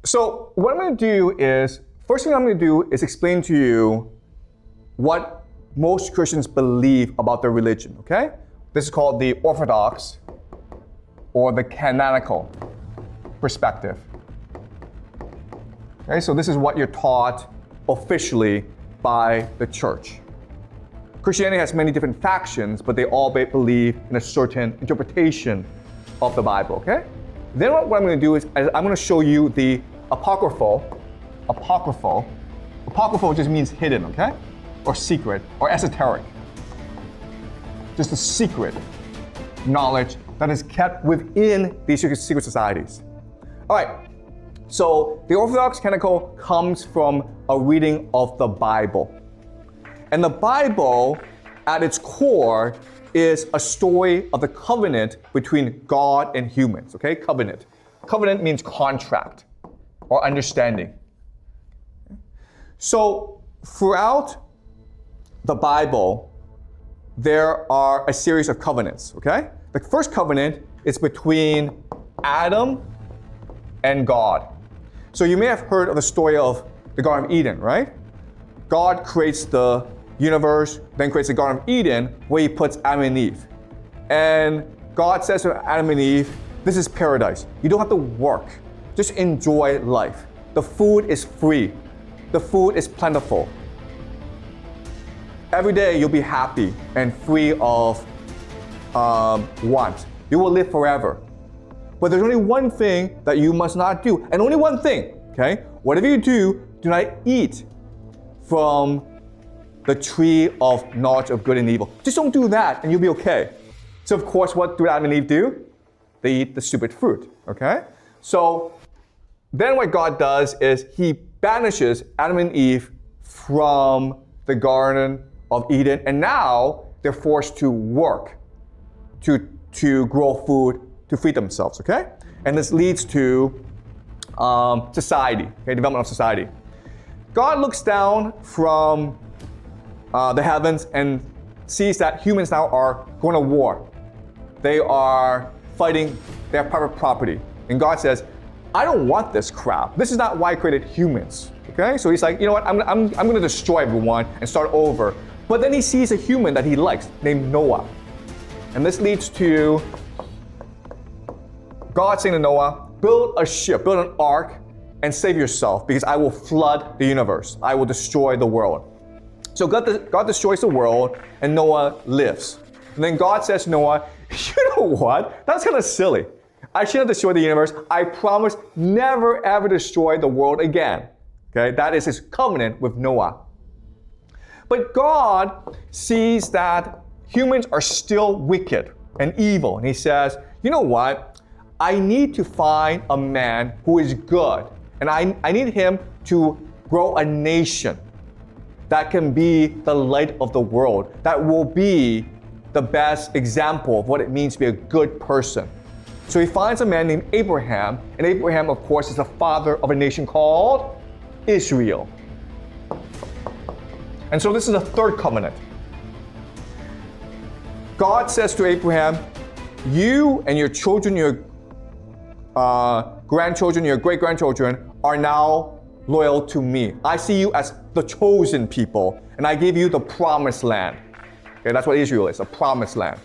So what I'm going to do is, first thing I'm going to do is explain to you what most Christians believe about their religion, okay? This is called the Orthodox or the canonical perspective. Okay, so this is what you're taught officially by the church. Christianity has many different factions, but they all believe in a certain interpretation of the Bible, okay? Then what I'm going to do is I'm going to show you the apocryphal. Apocryphal just means hidden, okay? Or secret, or esoteric. Just the secret knowledge that is kept within these secret societies. All right, so the Orthodox canonical comes from a reading of the Bible. And the Bible, at its core, is a story of the covenant between God and humans, okay? Covenant. Covenant means contract or understanding. So throughout the Bible, there are a series of covenants, okay? The first covenant is between Adam and God. So you may have heard of the story of the Garden of Eden, right? God creates the universe, then creates the Garden of Eden where he puts Adam and Eve. And God says to Adam and Eve, this is paradise. You don't have to work. Just enjoy life. The food is free. The food is plentiful. Every day you'll be happy and free of want. You will live forever. But there's only one thing that you must not do, and only one thing, okay? Whatever you do not eat from the tree of knowledge of good and evil. Just don't do that and you'll be okay. So of course, what do Adam and Eve do? They eat the stupid fruit, okay? So then what God does is he banishes Adam and Eve from the Garden of Eden, and now they're forced to work to grow food to feed themselves, okay? And this leads to society, okay, development of society. God looks down from the heavens and sees that humans now are going to war. They are fighting, they have private property. And God says, I don't want this crap. This is not why I created humans, okay? So he's like, you know what, I'm going to destroy everyone and start over. But then he sees a human that he likes named Noah. And this leads to God saying to Noah, build a ship, build an ark, and save yourself because I will flood the universe. I will destroy the world. So God destroys the world and Noah lives. And then God says to Noah, you know what? That's kind of silly. I shouldn't destroy the universe. I promise never ever destroy the world again. Okay, that is his covenant with Noah. But God sees that humans are still wicked and evil. And he says, you know what? I need to find a man who is good. And I need him to grow a nation that can be the light of the world, that will be the best example of what it means to be a good person. So he finds a man named Abraham, and Abraham, of course, is the father of a nation called Israel. And so this is the third covenant. God says to Abraham, you and your children, your grandchildren, your great-grandchildren are now loyal to me. I see you as the chosen people, and I give you the promised land. Okay, that's what Israel is, a promised land.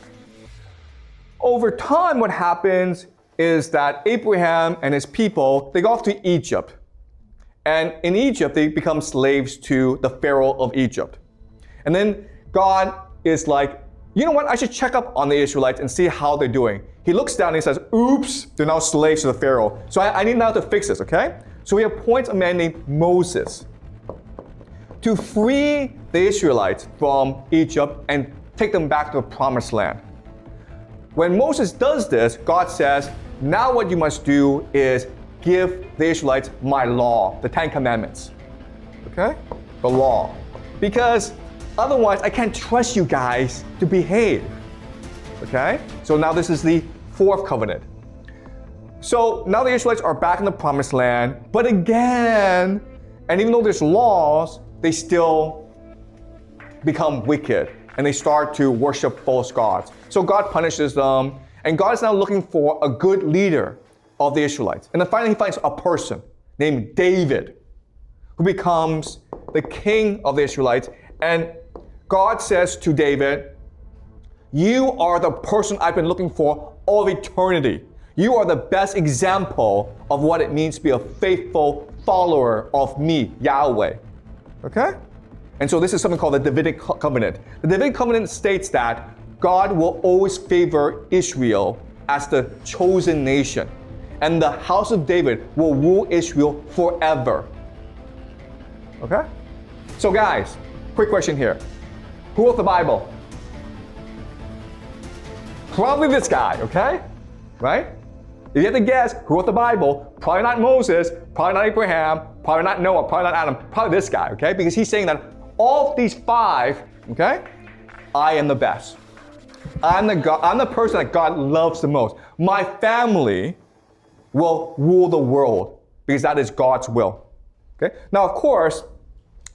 Over time, what happens is that Abraham and his people, they go off to Egypt. And in Egypt, they become slaves to the Pharaoh of Egypt. And then God is like, you know what, I should check up on the Israelites and see how they're doing. He looks down and he says, oops, they're now slaves to the Pharaoh. So I need now to fix this, okay? So he appoints a man named Moses to free the Israelites from Egypt and take them back to the promised land. When Moses does this, God says, now what you must do is give the Israelites my law, the 10 Commandments. Okay? The law. Because otherwise, I can't trust you guys to behave. Okay? So now this is the fourth covenant. So now the Israelites are back in the promised land, but again, and even though there's laws, they still become wicked and they start to worship false gods. So God punishes them, and God is now looking for a good leader of the Israelites. And then finally he finds a person named David, who becomes the king of the Israelites. And God says to David, you are the person I've been looking for all of eternity. You are the best example of what it means to be a faithful follower of me, Yahweh. Okay? And so this is something called the Davidic covenant. The Davidic covenant states that God will always favor Israel as the chosen nation. And the house of David will rule Israel forever. Okay? So guys, quick question here. Who wrote the Bible? Probably this guy, okay? Right? If you have to guess who wrote the Bible, probably not Moses, probably not Abraham, probably not Noah, probably not Adam, probably this guy, okay? Because he's saying that all of these five, okay, I am the best. I'm the person that God loves the most. My family will rule the world because that is God's will. Okay? Now, of course,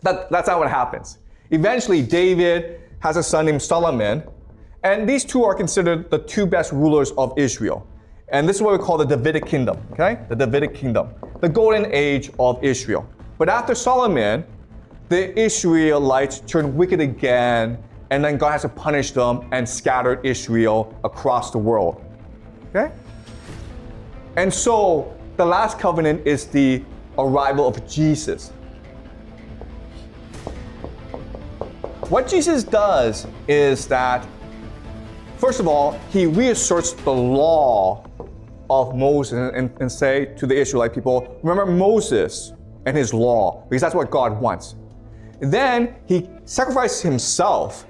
that's not what happens. Eventually, David has a son named Solomon, and these two are considered the two best rulers of Israel. And this is what we call the Davidic kingdom, okay? The Davidic kingdom, the golden age of Israel. But after Solomon, the Israelites turned wicked again, and then God has to punish them and scatter Israel across the world, okay? And so the last covenant is the arrival of Jesus. What Jesus does is that, first of all, he reasserts the law of Moses and say to the Israelite people, remember Moses and his law, because that's what God wants. Then he sacrificed himself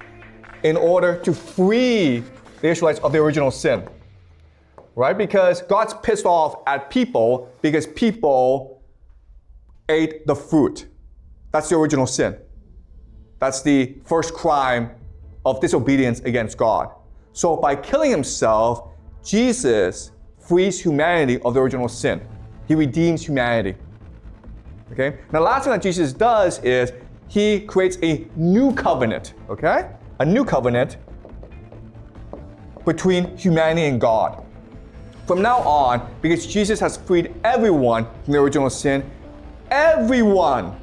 in order to free the Israelites of the original sin, right? Because God's pissed off at people because people ate the fruit. That's the original sin. That's the first crime of disobedience against God. So by killing himself, Jesus frees humanity of the original sin. He redeems humanity. Okay? Now, the last thing that Jesus does is he creates a new covenant, okay? A new covenant between humanity and God. From now on, because Jesus has freed everyone from the original sin, everyone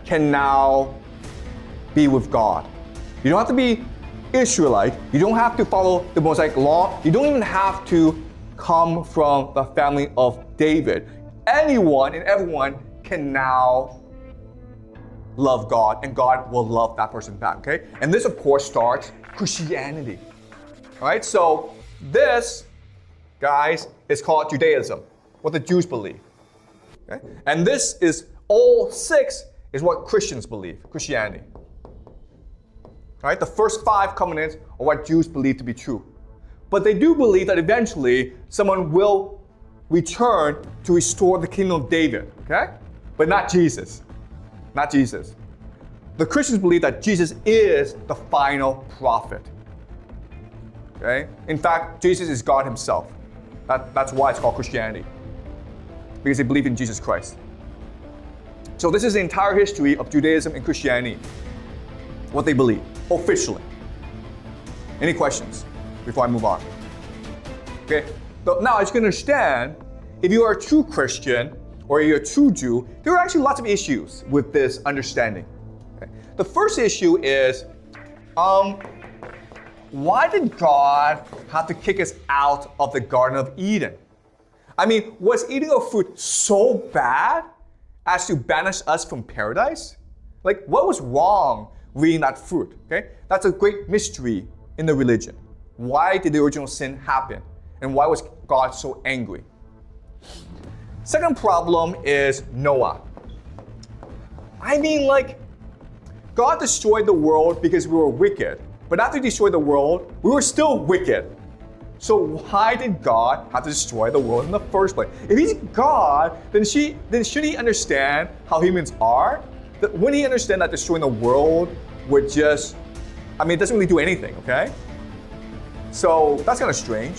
can now be with God. You don't have to be Israelite. You don't have to follow the Mosaic law. You don't even have to come from the family of David. Anyone and everyone can now love God, and God will love that person back, okay? And this, of course, starts Christianity. All right, so this, guys, is called Judaism, what the Jews believe. Okay? And this is, all six is what Christians believe, Christianity. All right, the first five covenants are what Jews believe to be true. But they do believe that eventually someone will return to restore the kingdom of David, okay? But not Jesus. Not Jesus. The Christians believe that Jesus is the final prophet. Okay? In fact, Jesus is God himself. That's why it's called Christianity. Because they believe in Jesus Christ. So this is the entire history of Judaism and Christianity. What they believe, officially. Any questions before I move on? Okay? So now, as you can understand, if you are a true Christian or you're a true Jew, there are actually lots of issues with this understanding. Okay? The first issue is, why did God have to kick us out of the Garden of Eden? I mean, was eating of fruit so bad as to banish us from paradise? Like, what was wrong with eating that fruit? Okay? That's a great mystery in the religion. Why did the original sin happen? And why was God so angry? Second problem is Noah. I mean, like, God destroyed the world because we were wicked. But after he destroyed the world, we were still wicked. So why did God have to destroy the world in the first place? If he's God, then should he understand how humans are? Wouldn't he understand that destroying the world would just, it doesn't really do anything, okay? So that's kind of strange.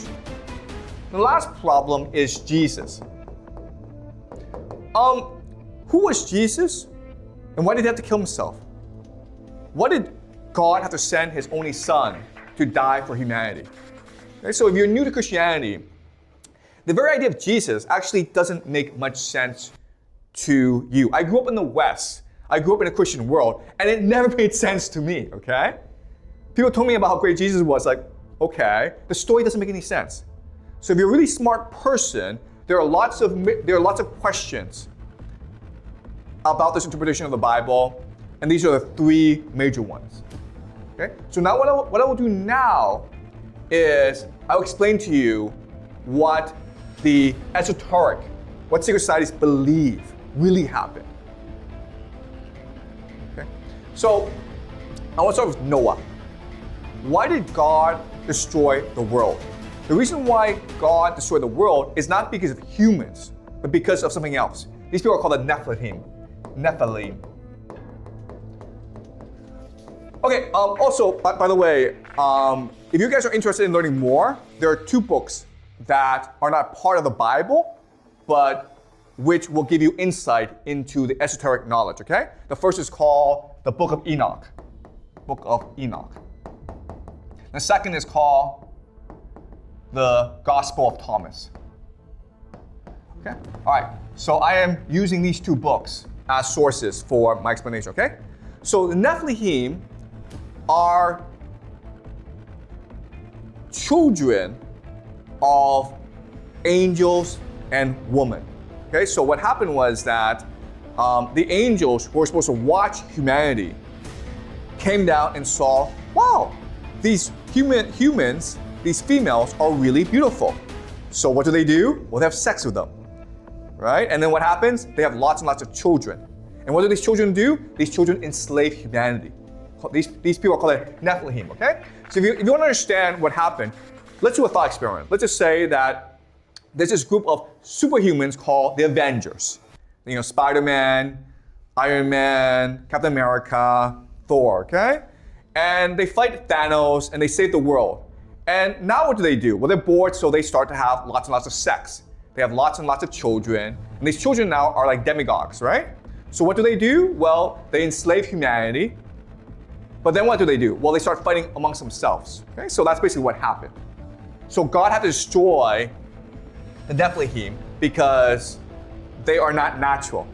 The last problem is Jesus. Who was Jesus? And why did he have to kill himself? Why did God have to send his only son to die for humanity? Okay, so if you're new to Christianity, the very idea of Jesus actually doesn't make much sense to you. I grew up in the West. I grew up in a Christian world, and it never made sense to me, okay? People told me about how great Jesus was, like, okay, the story doesn't make any sense. So if you're a really smart person, there are lots of questions about this interpretation of the Bible, and these are the three major ones. Okay? So now what I will do now is I'll explain to you what the esoteric, what secret societies believe really happened. Okay? So I want to start with Noah. Why did God destroy the world? The reason why God destroyed the world is not because of humans, but because of something else. These people are called the Nephilim. Okay, also, by the way, if you guys are interested in learning more, there are two books that are not part of the Bible, but which will give you insight into the esoteric knowledge, okay? The first is called the Book of Enoch. Book of Enoch. The second is called the Gospel of Thomas. Okay? All right. So I am using these two books as sources for my explanation, okay? So the Nephilim are children of angels and women. Okay? So what happened was that the angels who were supposed to watch humanity came down and saw, wow, these humans, these females are really beautiful. So what do? Well, they have sex with them, right? And then what happens? They have lots and lots of children. And what do these children do? These children enslave humanity. These people are called Nephilim, okay? So if you want to understand what happened, let's do a thought experiment. Let's just say that there's this group of superhumans called the Avengers. You know, Spider-Man, Iron Man, Captain America, Thor, okay? And they fight Thanos and they save the world. And now what do? Well, they're bored, so they start to have lots and lots of sex. They have lots and lots of children. And these children now are like demigods, right? So what do? Well, they enslave humanity. But then what do? Well, they start fighting amongst themselves. Okay? So that's basically what happened. So God had to destroy the Nephilim because they are not natural.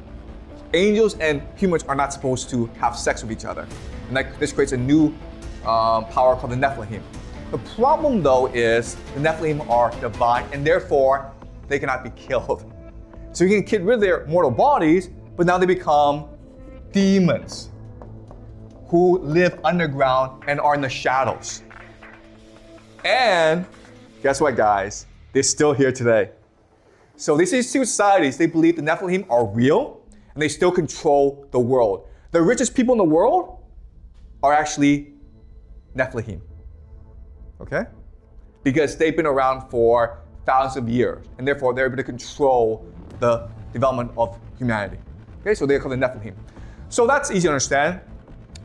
Angels and humans are not supposed to have sex with each other. And this creates a new power called the Nephilim. The problem, though, is the Nephilim are divine, and therefore they cannot be killed. So you can get rid of their mortal bodies, but now they become demons who live underground and are in the shadows. And guess what, guys? They're still here today. So these secret societies, they believe the Nephilim are real, and they still control the world. The richest people in the world are actually Nephilim. Okay? Because they've been around for thousands of years, and therefore they're able to control the development of humanity. Okay, so they're called the Nephilim. So that's easy to understand.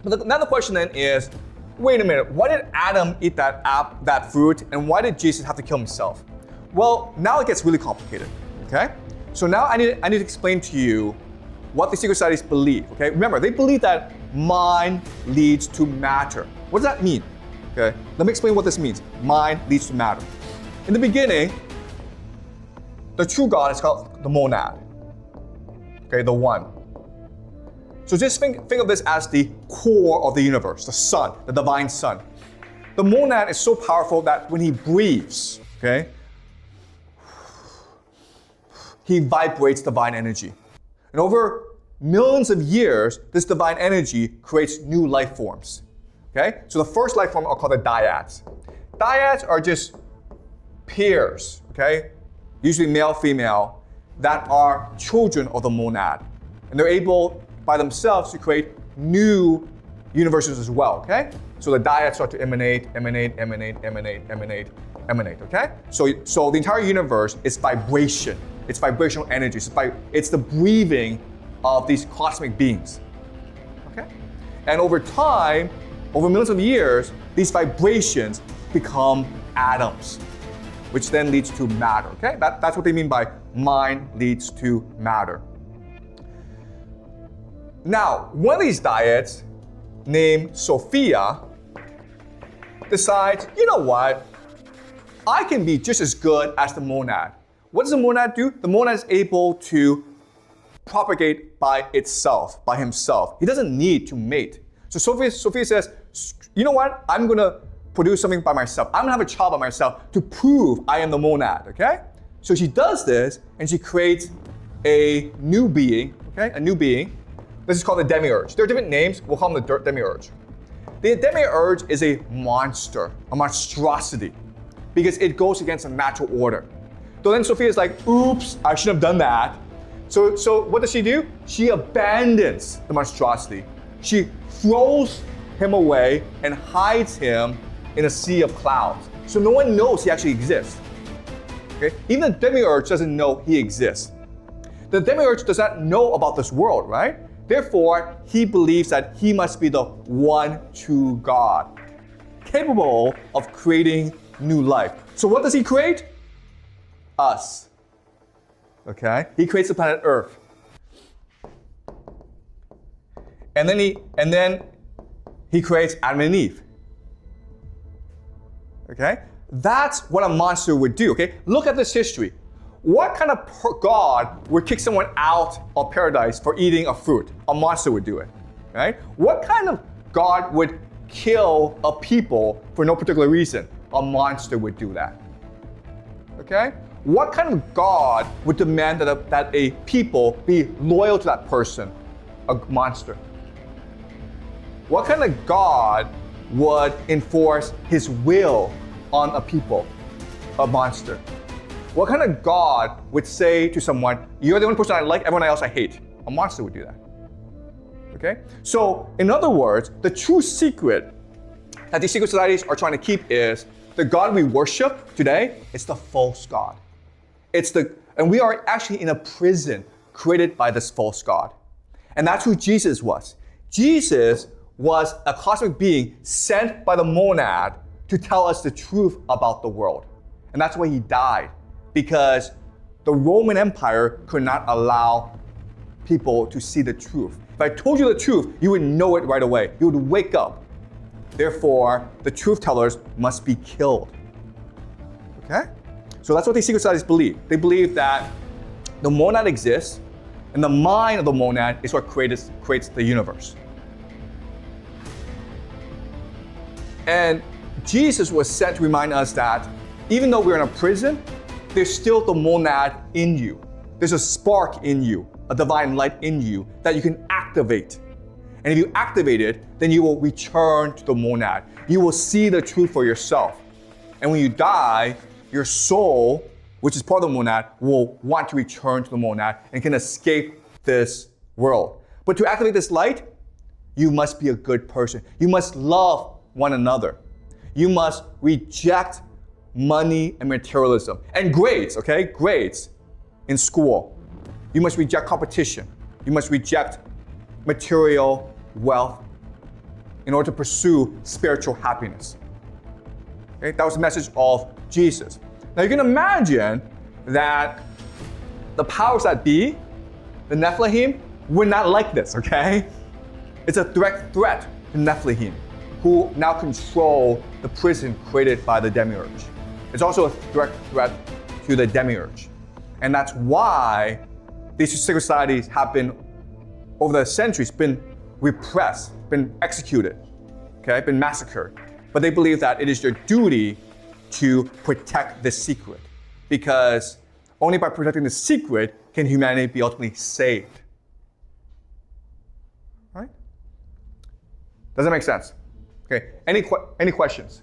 But now the question then is, wait a minute, why did Adam eat that fruit, and why did Jesus have to kill himself? Well, now it gets really complicated. Okay? So now I need to explain to you what the secret societies believe. Okay? Remember, they believe that mind leads to matter. What does that mean? Okay, let me explain what this means. Mind leads to matter. In the beginning, the true God is called the monad. Okay, the one. So just think of this as the core of the universe, the sun, the divine sun. The monad is so powerful that when he breathes, okay, he vibrates divine energy. And over millions of years, this divine energy creates new life forms. Okay? So the first life form are called the dyads. Dyads are just pairs, okay? Usually male, female, that are children of the monad. And they're able by themselves to create new universes as well, okay? So the dyads start to emanate, okay? So the entire universe is vibration. It's vibrational energy. It's the breathing of these cosmic beings, okay? And over time, over millions of years, these vibrations become atoms, which then leads to matter, okay? That's what they mean by mind leads to matter. Now, one of these dyads, named Sophia, decides, you know what? I can be just as good as the monad. What does the monad do? The monad is able to propagate by itself, by himself. He doesn't need to mate. So Sophia says, you know what? I'm going to produce something by myself. I'm going to have a child by myself to prove I am the monad, okay? So she does this, and she creates a new being, okay? A new being. This is called the demiurge. There are different names. We'll call them the demiurge. The demiurge is a monster, a monstrosity, because it goes against the natural order. So then Sophia is like, oops, I shouldn't have done that. So what does she do? She abandons the monstrosity. She throws him away and hides him in a sea of clouds. So no one knows he actually exists. Okay? Even the demiurge doesn't know he exists. The demiurge does not know about this world, right? Therefore, he believes that he must be the one true God, capable of creating new life. So what does he create? Us. Okay? He creates the planet Earth. And then he creates Adam and Eve. Okay? That's what a monster would do, okay? Look at this history. What kind of God would kick someone out of paradise for eating a fruit? A monster would do it, right? What kind of God would kill a people for no particular reason? A monster would do that, okay? What kind of God would demand that a people be loyal to that person? A monster. What kind of God would enforce his will on a people? A monster. What kind of God would say to someone, you're the only person I like, everyone else I hate? A monster would do that. Okay? So, in other words, the true secret that these secret societies are trying to keep is the God we worship today is the false God. And we are actually in a prison created by this false God. And that's who Jesus was. Jesus was a cosmic being sent by the monad to tell us the truth about the world. And that's why he died, because the Roman Empire could not allow people to see the truth. If I told you the truth, you would know it right away. You would wake up. Therefore, the truth tellers must be killed. Okay? So that's what these secret societies believe. They believe that the monad exists, and the mind of the monad is what creates the universe. And Jesus was sent to remind us that even though we're in a prison, there's still the monad in you. There's a spark in you, a divine light in you that you can activate. And if you activate it, then you will return to the monad. You will see the truth for yourself. And when you die, your soul, which is part of the monad, will want to return to the monad and can escape this world. But to activate this light, you must be a good person. You must love one another. You must reject money and materialism. And grades, okay? Grades in school. You must reject competition. You must reject material wealth in order to pursue spiritual happiness. Okay? That was the message of Jesus. Now you can imagine that the powers that be, the Nephilim, were not like this, okay? It's a direct threat to Nephilim, who now control the prison created by the demiurge. It's also a direct threat to the demiurge. And that's why these secret societies have been, over the centuries, been repressed, been executed, okay, been massacred. But they believe that it is their duty to protect this secret, because only by protecting the secret can humanity be ultimately saved. Right? Does that make sense? Okay, any questions?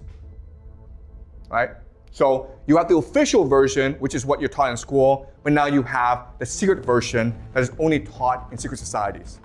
Right? So you have the official version, which is what you're taught in school, but now you have the secret version that is only taught in secret societies.